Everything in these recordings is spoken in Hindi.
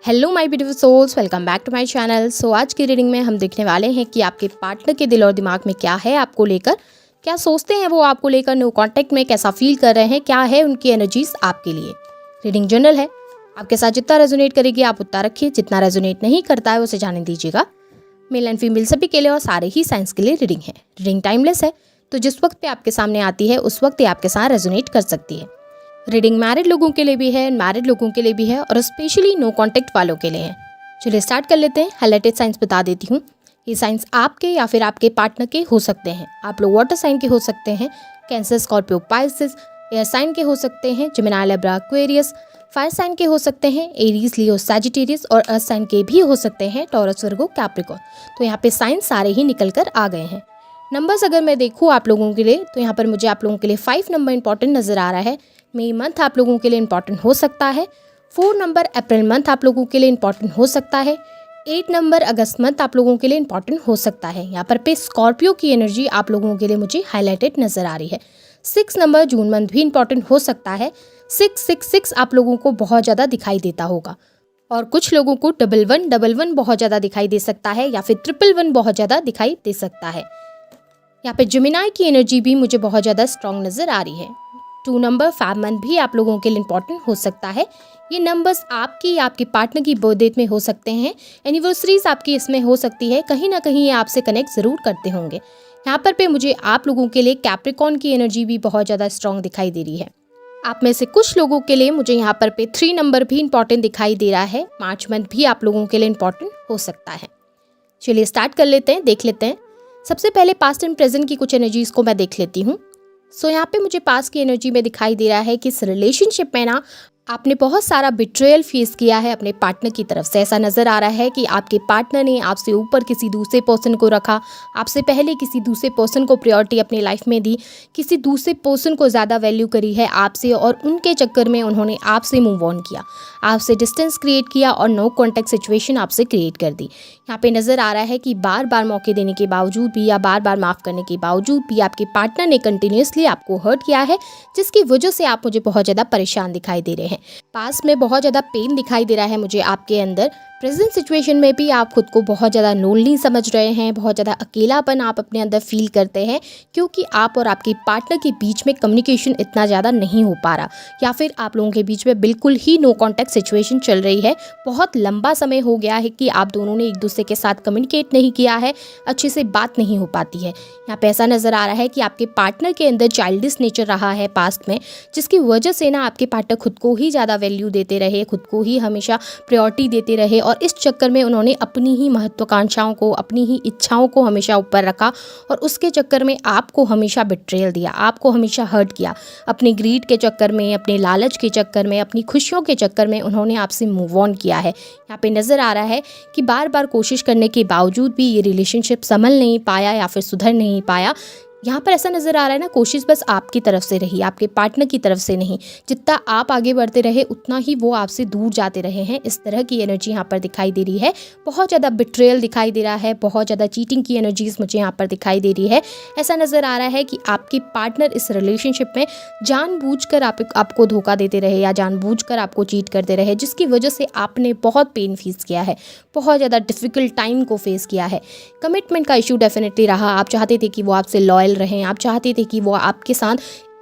Hello my beautiful souls, welcome back to my channel. So आज की रीडिंग में हम देखने वाले हैं कि आपके पार्टनर के दिल और दिमाग में क्या है, आपको लेकर क्या सोचते हैं वो, आपको लेकर नो कांटेक्ट में कैसा फील कर रहे हैं, क्या है उनकी एनर्जीज आपके लिए। रीडिंग जनरल है, आपके साथ जितना रेजोनेट करेगी आप उतना रखिए, जितना रेजोनेट नहीं करता है उसे जाने दीजिएगा। मेल एंड फीमेल सभी के लिए और सारे ही साइंस के लिए रीडिंग है। रीडिंग टाइमलेस है, तो जिस वक्त पे आपके सामने आती है उस वक्त ही आपके साथ रेजोनेट कर सकती है। रीडिंग मैरिड लोगों के लिए भी है, मैरिड लोगों के लिए भी है और स्पेशली नो कांटेक्ट वालों के लिए है। चलिए स्टार्ट कर लेते हैं। हाइलाइटेड साइंस बता देती हूँ। ये साइंस आपके या फिर आपके पार्टनर के हो सकते हैं। आप लोग वाटर साइन के हो सकते हैं, cancer, Scorpio, Pisces. Air sign के हो सकते हैं, Gemini, Libra, Aquarius. Fire sign के हो सकते हैं, एरीज, लियो, सैजिटेरियस। और अर्थ साइन के भी हो सकते हैं, टॉरस, वर्गो, कैप्रिकॉर्न। तो यहाँ पे साइन सारे ही निकल कर आ गए हैं। नंबर्स अगर मैं देखूँ आप लोगों के लिए, तो यहाँ पर मुझे आप लोगों के लिए 5 नंबर इंपॉर्टेंट नजर आ रहा है। मई मंथ आप लोगों के लिए इंपॉर्टेंट हो सकता है। 4 नंबर अप्रैल मंथ आप लोगों के लिए इंपॉर्टेंट हो सकता है। 8 नंबर अगस्त मंथ आप लोगों के लिए इंपॉर्टेंट हो सकता है। यहाँ पर पे स्कॉर्पियो की एनर्जी आप लोगों के लिए मुझे हाईलाइटेड नजर आ रही है। 6 नंबर जून मंथ भी इंपॉर्टेंट हो सकता है। 666 आप लोगों को बहुत ज़्यादा दिखाई देता होगा और कुछ लोगों को 1111 बहुत ज़्यादा दिखाई दे सकता है या फिर 111 बहुत ज़्यादा दिखाई दे सकता है। यहाँ पे जेमिनी की एनर्जी भी मुझे बहुत ज़्यादा स्ट्रॉन्ग नजर आ रही है। 2 नंबर फैब मंथ भी आप लोगों के लिए इंपॉर्टेंट हो सकता है। ये नंबर्स आपकी या आपके पार्टनर की बर्थ डेट में हो सकते हैं, एनिवर्सरीज आपकी इसमें हो सकती है, कहीं ना कहीं ये आपसे कनेक्ट ज़रूर करते होंगे। यहाँ पर पे मुझे आप लोगों के लिए कैप्रिकॉर्न की एनर्जी भी बहुत ज़्यादा स्ट्रॉन्ग दिखाई दे रही है। आप में से कुछ लोगों के लिए मुझे यहाँ पर पे 3 नंबर भी इंपॉर्टेंट दिखाई दे रहा है। मार्च मंथ भी आप लोगों के लिए इंपॉर्टेंट हो सकता है। चलिए स्टार्ट कर लेते हैं, देख लेते हैं। सबसे पहले पास्ट एंड प्रेजेंट की कुछ एनर्जीज को मैं देख लेती हूँ। सो यहाँ पे मुझे पास की एनर्जी में दिखाई दे रहा है कि इस रिलेशनशिप में ना आपने बहुत सारा बिट्रेयल फेस किया है अपने पार्टनर की तरफ से। ऐसा नज़र आ रहा है कि आपके पार्टनर ने आपसे ऊपर किसी दूसरे पर्सन को रखा, आपसे पहले किसी दूसरे पर्सन को प्रायोरिटी अपनी लाइफ में दी, किसी दूसरे पर्सन को ज़्यादा वैल्यू करी है आपसे और उनके चक्कर में उन्होंने आपसे मूव ऑन किया, आपसे डिस्टेंस क्रिएट किया और नो कॉन्टैक्ट सिचुएशन आपसे क्रिएट कर दी। यहाँ पे नज़र आ रहा है कि बार बार मौके देने के बावजूद भी या बार बार माफ़ करने के बावजूद भी आपके पार्टनर ने कंटिन्यूसली आपको हर्ट किया है, जिसकी वजह से आप मुझे बहुत ज़्यादा परेशान दिखाई दे रहे हैं। पास में बहुत ज़्यादा पेन दिखाई दे रहा है मुझे आपके अंदर। प्रेजेंट सिचुएशन में भी आप खुद को बहुत ज़्यादा लोनली समझ रहे हैं, बहुत ज़्यादा अकेलापन आप अपने अंदर फील करते हैं, क्योंकि आप और आपके पार्टनर के बीच में कम्युनिकेशन इतना ज़्यादा नहीं हो पा रहा, या फिर आप लोगों के बीच में बिल्कुल ही नो कॉन्टैक्ट सिचुएशन चल रही है। बहुत लंबा समय हो गया है कि आप दोनों ने एक दूसरे के साथ कम्युनिकेट नहीं किया है, अच्छे से बात नहीं हो पाती है। यहाँ पे ऐसा नज़र आ रहा है कि आपके पार्टनर के अंदर चाइल्डिश नेचर रहा है पास्ट में, जिसकी वजह से ना आपके पार्टनर खुद को ही ज़्यादा वैल्यू देते रहे, खुद को ही हमेशा प्रायोरिटी देते रहे और इस चक्कर में उन्होंने अपनी ही महत्वाकांक्षाओं को, अपनी ही इच्छाओं को हमेशा ऊपर रखा और उसके चक्कर में आपको हमेशा बिट्रेयल दिया, आपको हमेशा हर्ट किया। अपनी ग्रीड के चक्कर में, अपने लालच के चक्कर में, अपनी खुशियों के चक्कर में उन्होंने आपसे मूव ऑन किया है। यहाँ पे नज़र आ रहा है कि बार बार कोशिश करने के बावजूद भी ये रिलेशनशिप संभल नहीं पाया या फिर सुधर नहीं पाया। यहाँ पर ऐसा नज़र आ रहा है ना, कोशिश बस आपकी तरफ से रही, आपके पार्टनर की तरफ से नहीं। जितना आप आगे बढ़ते रहे उतना ही वो आपसे दूर जाते रहे हैं। इस तरह की एनर्जी यहाँ पर दिखाई दे रही है। बहुत ज़्यादा बिट्रेयल दिखाई दे रहा है, बहुत ज़्यादा चीटिंग की एनर्जीज मुझे यहाँ पर दिखाई दे रही है। ऐसा नज़र आ रहा है कि आपके पार्टनर इस रिलेशनशिप में जानबूझकर आपको धोखा देते रहे या जानबूझकर आपको चीट करते रहे, जिसकी वजह से आपने बहुत पेन फेस किया है, बहुत ज़्यादा डिफ़िकल्ट टाइम को फेस किया है। कमिटमेंट का इशू डेफिनेटली रहा। आप चाहते थे कि वो आपसे लॉयल रहें, आप चाहते थे कि वो आपके साथ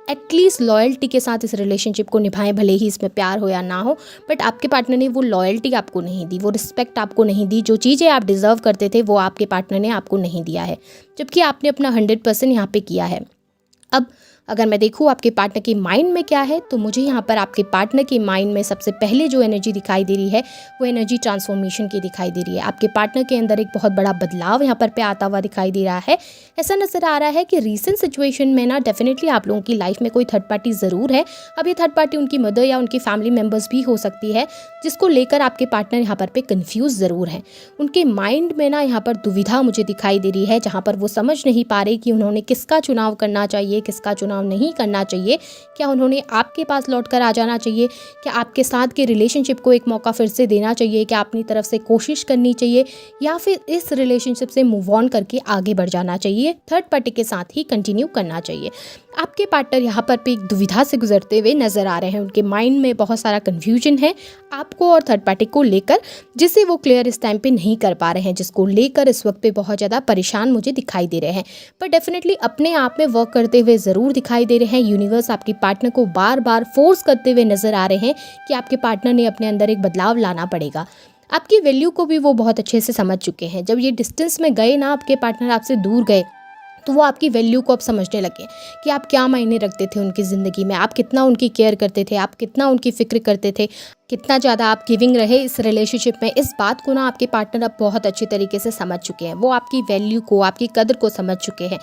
एटलीस्ट लॉयल्टी के साथ इस रिलेशनशिप को निभाएं, भले ही इसमें प्यार हो या ना हो, बट आपके पार्टनर ने वो लॉयल्टी आपको नहीं दी, वो रिस्पेक्ट आपको नहीं दी, जो चीज़ें आप डिज़र्व करते थे वो आपके पार्टनर ने आपको नहीं दिया है, जबकि आपने अपना 100% यहाँ पे किया है। अब अगर मैं देखूँ आपके पार्टनर के माइंड में क्या है, तो मुझे यहाँ पर आपके पार्टनर के माइंड में सबसे पहले जो एनर्जी दिखाई दे रही है वो एनर्जी ट्रांसफॉर्मेशन की दिखाई दे रही है। आपके पार्टनर के अंदर एक बहुत बड़ा बदलाव यहाँ पर आता हुआ दिखाई दे रहा है। ऐसा नज़र आ रहा है कि रीसेंट सिचुएशन में ना डेफिनेटली आप लोगों की लाइफ में कोई थर्ड पार्टी ज़रूर है। अब ये थर्ड पार्टी उनकी मदर या उनकी फैमिली मेम्बर्स भी हो सकती है, जिसको लेकर आपके पार्टनर यहाँ पर कन्फ्यूज़ ज़रूर हैं। उनके माइंड में ना यहाँ पर दुविधा मुझे दिखाई दे रही है, जहाँ पर वो समझ नहीं पा रहे कि उन्होंने किसका चुनाव करना चाहिए, किसका चुनाव नहीं करना चाहिए। क्या उन्होंने आपके पास लौट कर आ जाना चाहिए, क्या आपके साथ के रिलेशनशिप को एक मौका फिर से देना चाहिए, क्या अपनी तरफ से कोशिश करनी चाहिए, या फिर इस रिलेशनशिप से मूव ऑन करके आगे बढ़ जाना चाहिए, थर्ड पार्टी के साथ ही कंटिन्यू करना चाहिए। आपके पार्टनर यहाँ पर भी एक दुविधा से गुजरते हुए नज़र आ रहे हैं। उनके माइंड में बहुत सारा कन्फ्यूजन है आपको और थर्ड पार्टी को लेकर, जिसे वो क्लियर इस टाइम पे नहीं कर पा रहे हैं, जिसको लेकर इस वक्त पे बहुत ज़्यादा परेशान मुझे दिखाई दे रहे हैं। पर डेफिनेटली अपने आप में वर्क करते हुए ज़रूर दिखाई दे रहे हैं। यूनिवर्स आपके पार्टनर को बार बार फोर्स करते हुए नज़र आ रहे हैं कि आपके पार्टनर ने अपने अंदर एक बदलाव लाना पड़ेगा। आपकी वैल्यू को भी वो बहुत अच्छे से समझ चुके हैं। जब ये डिस्टेंस में गए ना, आपके पार्टनर आपसे दूर गए, तो वो आपकी वैल्यू को अब समझने लगे कि आप क्या मायने रखते थे उनकी ज़िंदगी में, आप कितना उनकी केयर करते थे, आप कितना उनकी फ़िक्र करते थे, कितना ज़्यादा आप गिविंग रहे इस रिलेशनशिप में। इस बात को ना आपके पार्टनर अब बहुत अच्छी तरीके से समझ चुके हैं। वो आपकी वैल्यू को, आपकी कदर को समझ चुके हैं।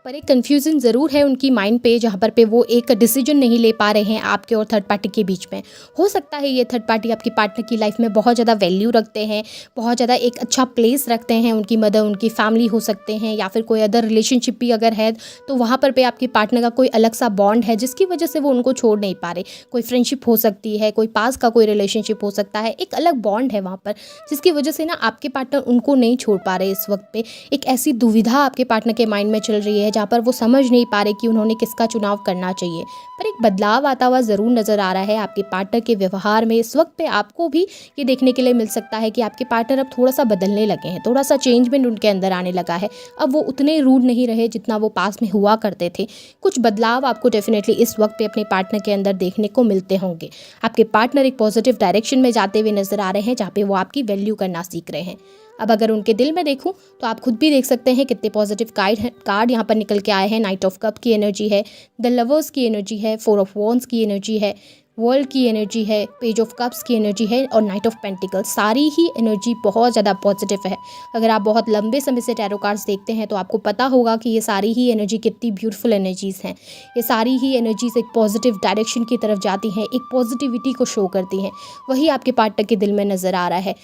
पर एक कन्फ्यूज़न ज़रूर है उनकी माइंड पे, जहाँ पर वो एक डिसीजन नहीं ले पा रहे हैं आपके और थर्ड पार्टी के बीच में। हो सकता है ये थर्ड पार्टी आपकी पार्टनर की लाइफ में बहुत ज़्यादा वैल्यू रखते हैं, बहुत ज़्यादा एक अच्छा प्लेस रखते हैं। उनकी मदर, उनकी फैमिली हो सकते हैं, या फिर कोई अदर रिलेशनशिप भी अगर है तो वहाँ पर पे आपके पार्टनर का कोई अलग सा बॉन्ड है जिसकी वजह से वो उनको छोड़ नहीं पा रहे। कोई फ्रेंडशिप हो सकती है, कोई पास का कोई रिलेशनशिप हो सकता है, एक अलग बॉन्ड है वहाँ पर, जिसकी वजह से ना आपके पार्टनर उनको नहीं छोड़ पा रहे। इस वक्त पे एक ऐसी दुविधा आपके पार्टनर के माइंड में चल रही है जहाँ पर वो समझ नहीं पा रहे कि उन्होंने किसका चुनाव करना चाहिए। पर एक बदलाव आता हुआ ज़रूर नज़र आ रहा है आपके पार्टनर के व्यवहार में। इस वक्त पे आपको भी ये देखने के लिए मिल सकता है कि आपके पार्टनर अब थोड़ा सा बदलने लगे हैं, थोड़ा सा चेंजमेंट उनके अंदर आने लगा है। अब वो उतने रूड नहीं रहे जितना वो पास में हुआ करते थे। कुछ बदलाव आपको डेफिनेटली इस वक्त पे अपने पार्टनर के अंदर देखने को मिलते होंगे। आपके पार्टनर एक पॉजिटिव डायरेक्शन में जाते हुए नजर आ रहे हैं, जहाँ पे वो आपकी वैल्यू करना सीख रहे हैं। अब अगर उनके दिल में देखूं तो आप खुद भी देख सकते हैं कितने पॉजिटिव कार्ड यहाँ पर निकल के आए हैं। नाइट ऑफ कप की एनर्जी है, द लवर्स की एनर्जी है, 4 ऑफ वॉन्ड्स की एनर्जी है, वर्ल्ड की एनर्जी है, पेज ऑफ कप्स की एनर्जी है और नाइट ऑफ पेंटिकल्स। सारी ही एनर्जी बहुत ज़्यादा पॉजिटिव है। अगर आप बहुत लंबे समय से टैरो कार्ड्स देखते हैं तो आपको पता होगा कि ये सारी ही एनर्जी कितनी ब्यूटीफुल एनर्जीज़ हैं। ये सारी ही एनर्जीज़ एक पॉजिटिव डायरेक्शन की तरफ जाती हैं, एक पॉजिटिविटी को शो करती हैं। वही आपके पार्टनर के दिल में नज़र आ रहा है।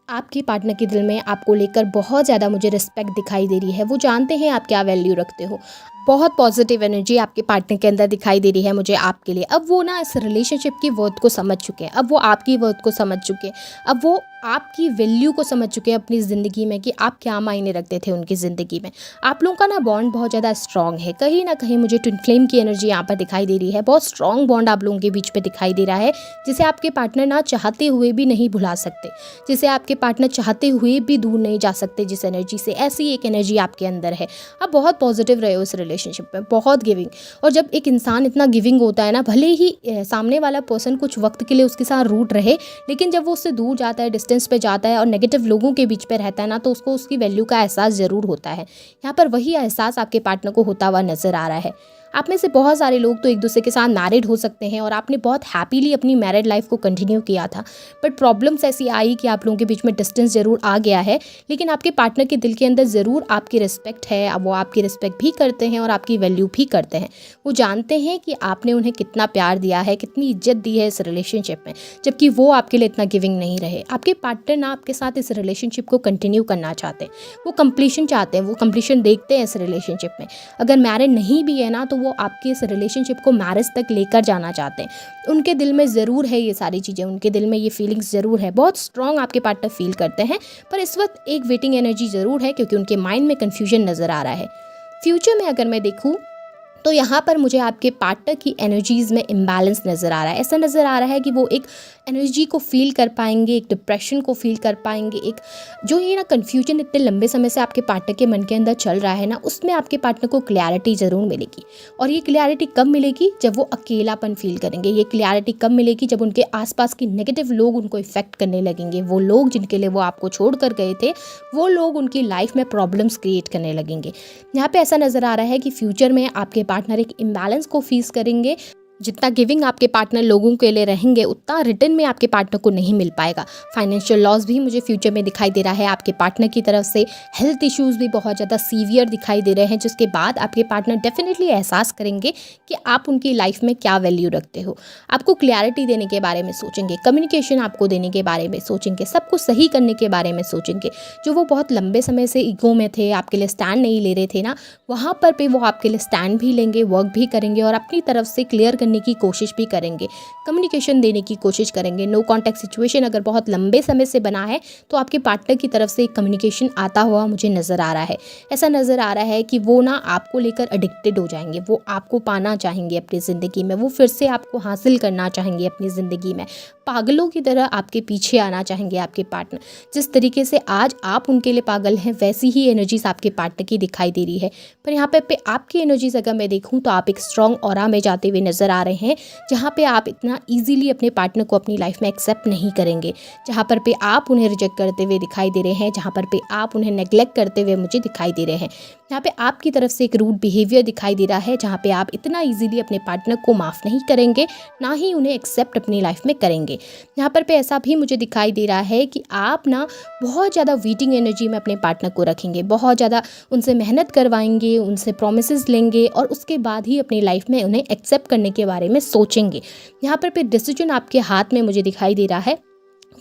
आपके पार्टनर के दिल में आपको लेकर बहुत ज़्यादा मुझे रिस्पेक्ट दिखाई दे रही है। वो जानते हैं आप क्या वैल्यू रखते हो। बहुत पॉजिटिव एनर्जी आपके पार्टनर के अंदर दिखाई दे रही है मुझे आपके लिए। अब वो ना इस रिलेशनशिप की वर्थ को समझ चुके हैं, अब वो आपकी वर्थ को समझ चुके हैं, अब वो आपकी वैल्यू को समझ चुके हैं अपनी ज़िंदगी में कि आप क्या मायने रखते थे उनकी ज़िंदगी में। आप लोगों का ना बॉन्ड बहुत ज़्यादा स्ट्रॉन्ग है। कहीं ना कहीं मुझे ट्विन फ्लेम की एनर्जी यहाँ पर दिखाई दे रही है। बहुत स्ट्रॉन्ग बॉन्ड आप लोगों के बीच में दिखाई दे रहा है, जिसे आपके पार्टनर ना चाहते हुए भी नहीं भुला सकते, जिसे आपके पार्टनर चाहते हुए भी दूर नहीं जा सकते जिस एनर्जी से। ऐसी एक एनर्जी आपके अंदर है। आप बहुत पॉजिटिव रहे हो इस रिलेशनशिप में, बहुत गिविंग। और जब एक इंसान इतना गिविंग होता है ना, भले ही सामने वाला पर्सन कुछ वक्त के लिए उसके साथ रूट रहे, लेकिन जब वो उससे दूर जाता है, डिस्टेंस पे जाता है और नेगेटिव लोगों के बीच पे रहता है ना, तो उसको उसकी वैल्यू का एहसास ज़रूर होता है। यहाँ पर वही एहसास आपके पार्टनर को होता हुआ नज़र आ रहा है। आप में से बहुत सारे लोग तो एक दूसरे के साथ मैरिड हो सकते हैं और आपने बहुत हैप्पीली अपनी मैरिड लाइफ को कंटिन्यू किया था, बट प्रॉब्लम्स ऐसी आई कि आप लोगों के बीच में डिस्टेंस ज़रूर आ गया है। लेकिन आपके पार्टनर के दिल के अंदर ज़रूर आपकी रिस्पेक्ट है, वो आपकी रिस्पेक्ट भी करते हैं और आपकी वैल्यू भी करते हैं। वो जानते हैं कि आपने उन्हें कितना प्यार दिया है, कितनी इज्जत दी है इस रिलेशनशिप में, जबकि वो आपके लिए इतना गिविंग नहीं रहे। आपके पार्टनर ना आपके साथ इस रिलेशनशिप को कंटिन्यू करना चाहते हैं, वो कंप्लीशन चाहते हैं, वो कंप्लीशन देखते हैं इस रिलेशनशिप में। अगर मैरिड नहीं भी है ना, तो वो आपके इस रिलेशनशिप को मैरिज तक लेकर जाना चाहते हैं। उनके दिल में ज़रूर है ये सारी चीज़ें, उनके दिल में ये फीलिंग्स ज़रूर है, बहुत स्ट्रॉन्ग आपके पार्टनर फील करते हैं। पर इस वक्त एक वेटिंग एनर्जी ज़रूर है, क्योंकि उनके माइंड में कन्फ्यूजन नज़र आ रहा है। फ्यूचर में अगर मैं देखूँ तो यहाँ पर मुझे आपके पार्टनर की एनर्जीज़ में इम्बैलेंस नज़र आ रहा है। ऐसा नज़र आ रहा है कि वो एक एनर्जी को फील कर पाएंगे, एक डिप्रेशन को फील कर पाएंगे। एक जो ये ना कन्फ्यूजन इतने लंबे समय से आपके पार्टनर के मन के अंदर चल रहा है ना, उसमें आपके पार्टनर को क्लैरिटी ज़रूर मिलेगी। और ये क्लैरिटी कब मिलेगी? जब वो अकेलापन फील करेंगे। ये क्लैरिटी कब मिलेगी? जब उनके आसपास के नेगेटिव लोग उनको इफेक्ट करने लगेंगे। वो लोग जिनके लिए वो आपको छोड़ कर गए थे, वो लोग उनकी लाइफ में प्रॉब्लम्स क्रिएट करने लगेंगे। यहाँ पे ऐसा नज़र आ रहा है कि फ्यूचर में आपके पार्टनर एक इम्बैलेंस को फेस करेंगे। जितना गिविंग आपके पार्टनर लोगों के लिए रहेंगे, उतना रिटर्न में आपके पार्टनर को नहीं मिल पाएगा। फाइनेंशियल लॉस भी मुझे फ्यूचर में दिखाई दे रहा है आपके पार्टनर की तरफ से। हेल्थ इश्यूज़ भी बहुत ज़्यादा सीवियर दिखाई दे रहे हैं, जिसके बाद आपके पार्टनर डेफिनेटली एहसास करेंगे कि आप उनकी लाइफ में क्या वैल्यू रखते हो। आपको क्लैरिटी देने के बारे में सोचेंगे, कम्युनिकेशन आपको देने के बारे में सोचेंगे, सब कुछ सही करने के बारे में सोचेंगे। जो वो बहुत लंबे समय से ईगो में थे, आपके लिए स्टैंड नहीं ले रहे थे ना, वहाँ पर भी वो आपके लिए स्टैंड भी लेंगे, वर्क भी करेंगे और अपनी तरफ से क्लियर करने की कोशिश भी करेंगे, कम्युनिकेशन देने की कोशिश करेंगे। नो कॉन्टैक्ट सिचुएशन अगर बहुत लंबे समय से बना है तो आपके पार्टनर की तरफ से एक कम्युनिकेशन आता हुआ मुझे नज़र आ रहा है। ऐसा नज़र आ रहा है कि वो ना आपको लेकर एडिक्टेड हो जाएंगे, वो आपको पाना चाहेंगे अपनी ज़िंदगी में, वो फिर से आपको हासिल करना चाहेंगे अपनी ज़िंदगी में, पागलों की तरह आपके पीछे आना चाहेंगे आपके पार्टनर। जिस तरीके से आज आप उनके लिए पागल हैं वैसी ही एनर्जीज आपके पार्टनर की दिखाई दे रही है। पर यहाँ पे आपकी एनर्जीज अगर मैं देखूँ तो आप एक स्ट्रॉन्ग ऑरा में जाते हुए नज़र आ रहे हैं, जहाँ पे आप इतना ईजिली अपने पार्टनर को अपनी लाइफ में एक्सेप्ट नहीं करेंगे, जहाँ पर पे आप उन्हें रिजेक्ट करते हुए दिखाई दे रहे हैं, जहाँ पर पे आप उन्हें नेग्लेक्ट करते हुए मुझे दिखाई दे रहे हैं। यहाँ पे आपकी तरफ से एक रूड बिहेवियर दिखाई दे रहा है, जहाँ पे आप इतना ईजिली अपने पार्टनर को माफ़ नहीं करेंगे, ना ही उन्हें एक्सेप्ट अपनी लाइफ में करेंगे। यहाँ पर पे ऐसा भी मुझे दिखाई दे रहा है कि आप ना बहुत ज़्यादा वेटिंग एनर्जी में अपने पार्टनर को रखेंगे, बहुत ज़्यादा उनसे मेहनत करवाएंगे, उनसे प्रोमिसेस लेंगे और उसके बाद ही अपनी लाइफ में उन्हें एक्सेप्ट करने के बारे में सोचेंगे। यहाँ पर डिसीजन आपके हाथ में मुझे दिखाई दे रहा है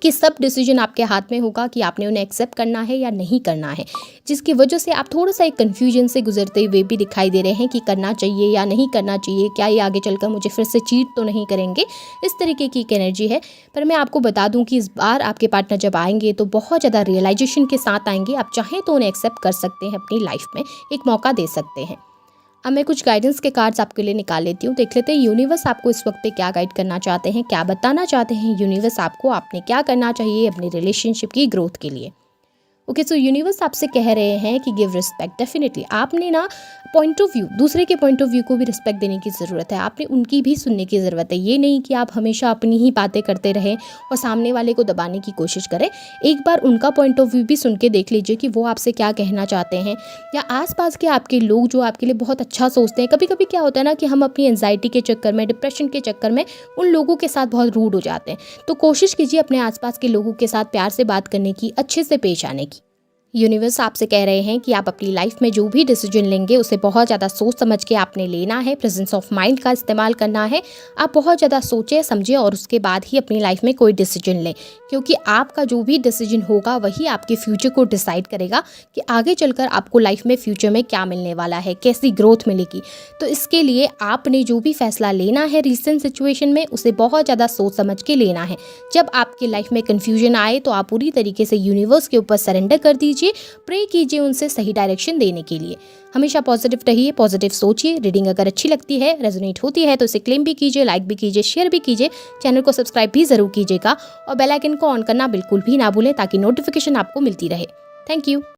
कि सब डिसीजन आपके हाथ में होगा कि आपने उन्हें एक्सेप्ट करना है या नहीं करना है, जिसकी वजह से आप थोड़ा सा एक कन्फ्यूजन से गुजरते हुए भी दिखाई दे रहे हैं कि करना चाहिए या नहीं करना चाहिए, क्या ये आगे चलकर मुझे फिर से चीट तो नहीं करेंगे। इस तरीके की एक एनर्जी है। पर मैं आपको बता दूं कि इस बार आपके पार्टनर जब आएंगे तो बहुत ज़्यादा रियलाइजेशन के साथ आएंगे। आप चाहें तो उन्हें एक्सेप्ट कर सकते हैं, अपनी लाइफ में एक मौका दे सकते हैं। अब मैं कुछ गाइडेंस के कार्ड्स आपके लिए निकाल लेती हूँ। देख लेते हैं यूनिवर्स आपको इस वक्त पे क्या गाइड करना चाहते हैं, क्या बताना चाहते हैं यूनिवर्स आपको, आपने क्या करना चाहिए अपनी रिलेशनशिप की ग्रोथ के लिए। ओके, सो यूनिवर्स आपसे कह रहे हैं कि गिव रिस्पेक्ट। डेफिनेटली आपने ना पॉइंट ऑफ व्यू, दूसरे के पॉइंट ऑफ व्यू को भी रिस्पेक्ट देने की ज़रूरत है, आपने उनकी भी सुनने की ज़रूरत है। ये नहीं कि आप हमेशा अपनी ही बातें करते रहें और सामने वाले को दबाने की कोशिश करें। एक बार उनका पॉइंट ऑफ व्यू भी सुन के देख लीजिए कि वो आपसे क्या कहना चाहते हैं, या आसपास के आपके लोग जो आपके लिए बहुत अच्छा सोचते हैं। कभी कभी क्या होता है ना कि हम अपनी एंजाइटी के चक्कर में, डिप्रेशन के चक्कर में उन लोगों के साथ बहुत रूड हो जाते हैं। तो कोशिश कीजिए अपने आसपास के लोगों के साथ प्यार से बात करने की, अच्छे से पेश आने की। यूनिवर्स आपसे कह रहे हैं कि आप अपनी लाइफ में जो भी डिसीजन लेंगे उसे बहुत ज़्यादा सोच समझ के आपने लेना है, प्रेजेंस ऑफ माइंड का इस्तेमाल करना है। आप बहुत ज़्यादा सोचें समझें और उसके बाद ही अपनी लाइफ में कोई डिसीजन लें, क्योंकि आपका जो भी डिसीजन होगा वही आपके फ्यूचर को डिसाइड करेगा कि आगे चलकर आपको लाइफ में फ्यूचर में क्या मिलने वाला है, कैसी ग्रोथ मिलेगी। तो इसके लिए आपने जो भी फैसला लेना है रिसेंट सिचुएशन में, उसे बहुत ज़्यादा सोच समझ के लेना है। जब आपकी लाइफ में कन्फ्यूजन आए तो आप पूरी तरीके से यूनिवर्स के ऊपर सरेंडर कर दीजिए, प्रे कीजिए उनसे सही डायरेक्शन देने के लिए। हमेशा पॉजिटिव रहिए, पॉजिटिव सोचिए। रीडिंग अगर अच्छी लगती है, रेजोनेट होती है तो इसे क्लेम भी कीजिए, लाइक भी कीजिए, शेयर भी कीजिए, चैनल को सब्सक्राइब भी जरूर कीजिएगा और बेल आइकन को ऑन करना बिल्कुल भी ना भूलें ताकि नोटिफिकेशन आपको मिलती रहे। Thank you.